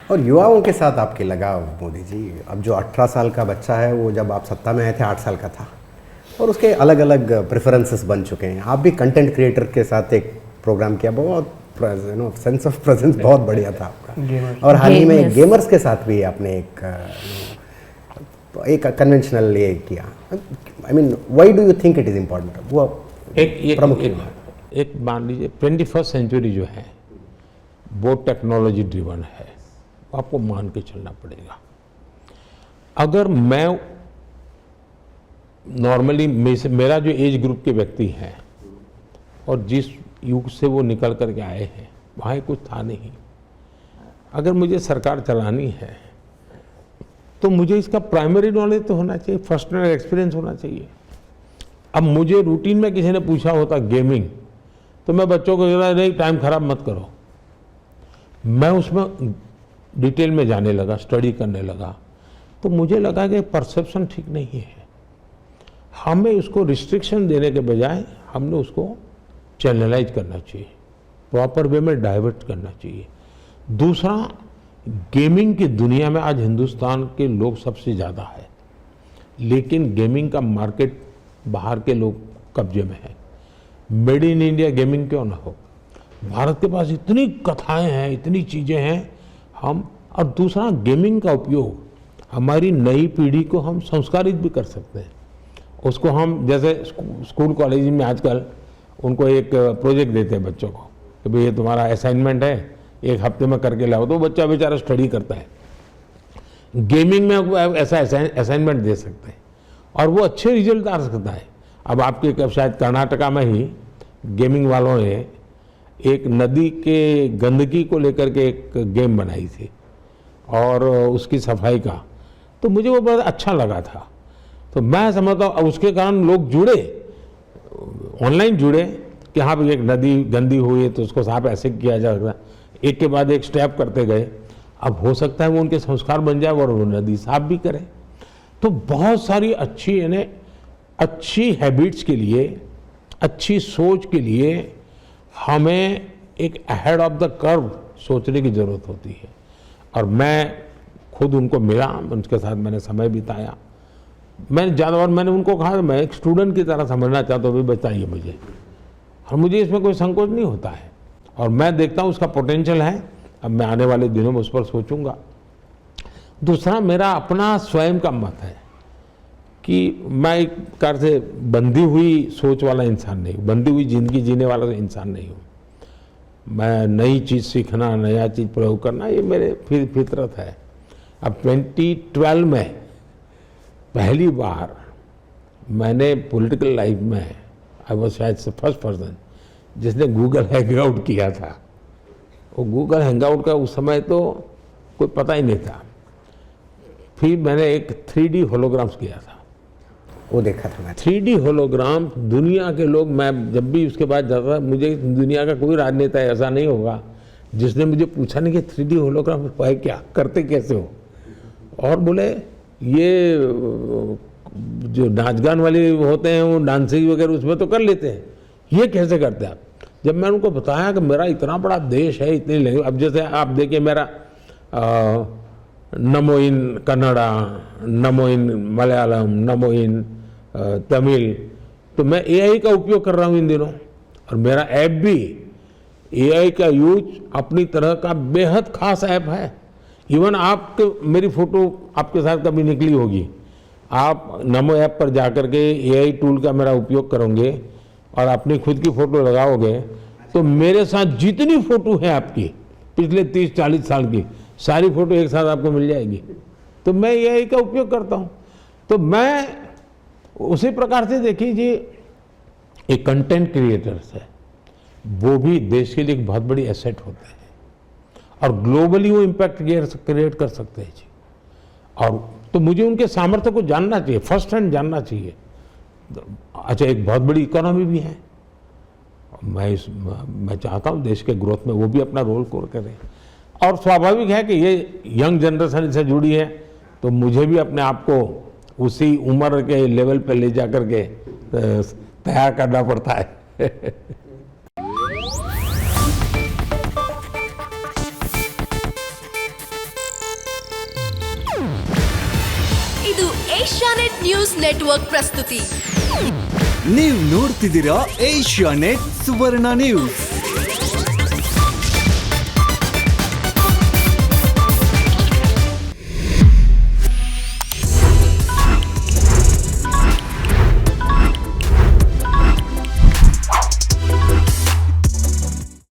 और युवाओं के साथ आपके लगाव मोदी जी, अब जो 18 साल का बच्चा है वो जब आप सत्ता में आए थे 8 साल का था, और उसके अलग अलग प्रेफरेंसेस बन चुके हैं। आप भी कंटेंट क्रिएटर के साथ एक प्रोग्राम किया, बहुत सेंस ऑफ प्रेजेंस बहुत बढ़िया था आपका। और हाल ही में गेमर्स के साथ भी आपने एक कन्वेंशनल ये किया। I mean why do you think it is important? वो प्रमुख एक मान लीजिए 21st सेंचुरी जो है वो टेक्नोलॉजी ड्रिवन है, आपको मान के चलना पड़ेगा। अगर मैं नॉर्मली मेरा जो एज ग्रुप के व्यक्ति हैं और जिस युग से वो निकल करके आए हैं वहाँ कुछ था नहीं। अगर मुझे सरकार चलानी है तो मुझे इसका प्राइमरी नॉलेज तो होना चाहिए, फर्स्ट हैंड एक्सपीरियंस होना चाहिए। अब मुझे रूटीन में किसी ने पूछा होता गेमिंग, तो मैं बच्चों को कह रहा नहीं टाइम खराब मत करो। मैं उसमें डिटेल में जाने लगा, स्टडी करने लगा, तो मुझे लगा कि परसेप्शन ठीक नहीं है। हमें उसको रिस्ट्रिक्शन देने के बजाय हमने उसको चैनलाइज करना चाहिए, प्रॉपर वे में डाइवर्ट करना चाहिए। दूसरा, गेमिंग की दुनिया में आज हिंदुस्तान के लोग सबसे ज़्यादा है, लेकिन गेमिंग का मार्केट बाहर के लोग कब्जे में है। मेड इन इंडिया गेमिंग क्यों ना हो? भारत के पास इतनी कथाएं हैं, इतनी चीज़ें हैं हम। और दूसरा, गेमिंग का उपयोग हमारी नई पीढ़ी को हम संस्कारित भी कर सकते हैं। उसको हम जैसे स्कूल कॉलेज में आजकल उनको एक प्रोजेक्ट देते हैं बच्चों को कि भाई ये तुम्हारा असाइनमेंट है, एक हफ्ते में करके लाओ, तो बच्चा बेचारा स्टडी करता है। गेमिंग में ऐसा असाइनमेंट दे सकते हैं और वो अच्छे रिजल्ट आ सकता है। अब आपके शायद कर्नाटका में ही गेमिंग वालों ने एक नदी के गंदगी को लेकर के एक गेम बनाई थी और उसकी सफाई का, तो मुझे वो बहुत अच्छा लगा था। तो मैं समझता हूँ उसके कारण लोग जुड़े, ऑनलाइन जुड़े कि हाँ भाई एक नदी गंदी हुई है तो उसको साफ ऐसे किया जा सकता है, एक के बाद एक स्टेप करते गए। अब हो सकता है वो उनके संस्कार बन जाए और वो नदी साफ भी करें। तो बहुत सारी अच्छी हैबिट्स के लिए, अच्छी सोच के लिए हमें एक अहेड ऑफ द कर्व सोचने की ज़रूरत होती है। और मैं खुद उनको मिला, उनके साथ मैंने समय बिताया। मैंने उनको कहा मैं एक स्टूडेंट की तरह समझना चाहता हूँ, भी बताइए मुझे, और मुझे इसमें कोई संकोच नहीं होता है और मैं देखता हूँ उसका पोटेंशियल है। अब मैं आने वाले दिनों में उस पर सोचूंगा। दूसरा, मेरा अपना स्वयं का मत है कि मैं एक कार से बंधी हुई सोच वाला इंसान नहीं हूँ, बंधी हुई जिंदगी जीने वाला इंसान नहीं हूँ। मैं नई चीज़ सीखना, नया चीज़ प्रयोग करना, ये मेरे फितरत है। अब 2012 में पहली बार मैंने पॉलिटिकल लाइफ में आई वॉज शायद से फर्स्ट पर्सन जिसने गूगल हैंगआउट किया था। वो गूगल हैंगआउट का उस समय तो कोई पता ही नहीं था। फिर मैंने एक 3D होलोग्राम्स किया था, वो देखा था मैं। 3D होलोग्राम दुनिया के लोग, मैं जब भी उसके बाद जाता था, मुझे दुनिया का कोई राजनेता ऐसा नहीं होगा जिसने मुझे पूछा नहीं कि 3D होलोग्राम है क्या, करते कैसे हो। और बोले ये जो नाच गान वाले होते हैं वो डांसिंग वगैरह उसमें तो कर लेते हैं, ये कैसे करते हैं आप। जब मैं उनको बताया कि मेरा इतना बड़ा देश है, इतनी लैंग्वेज, अब जैसे आप देखिए मेरा नमो इन कन्नड़ा, नमो इन मलयालम, नमो इन तमिल, तो मैं AI का उपयोग कर रहा हूँ इन दिनों। और मेरा ऐप भी AI का यूज अपनी तरह का बेहद खास ऐप है। इवन आपके मेरी फोटो आपके साथ कभी निकली होगी, आप नमो ऐप पर जाकर के AI टूल का मेरा उपयोग करोगे और अपनी खुद की फोटो लगाओगे तो मेरे साथ जितनी फोटो है आपकी पिछले 30-40 साल की, सारी फोटो एक साथ आपको मिल जाएगी। तो मैं AI का उपयोग करता हूँ। तो मैं उसी प्रकार से देखिए जी, एक कंटेंट क्रिएटर्स है, वो भी देश के लिए एक बहुत बड़ी एसेट होते हैं और ग्लोबली वो इम्पैक्ट क्रिएट कर सकते हैं जी। और तो मुझे उनके सामर्थ्य को जानना चाहिए, फर्स्ट हैंड जानना चाहिए। अच्छा, एक बहुत बड़ी इकोनॉमी भी है, मैं चाहता हूँ देश के ग्रोथ में वो भी अपना रोल करें। और स्वाभाविक है कि ये यंग जनरेशन से जुड़ी है, तो मुझे भी अपने आप को उसी उम्र के लेवल पे ले जा करके तैयार करना पड़ता है। ಇದು ಏಷ್ಯಾನೆಟ್ ನ್ಯೂಸ್ ನೆಟ್ವರ್ಕ್ ಪ್ರಸ್ತುತಿ. ನೀವು ನೋಡ್ತಿದ್ದೀರಾ ಏಷ್ಯಾನೆಟ್ ಸುವರ್ಣ ನ್ಯೂಸ್.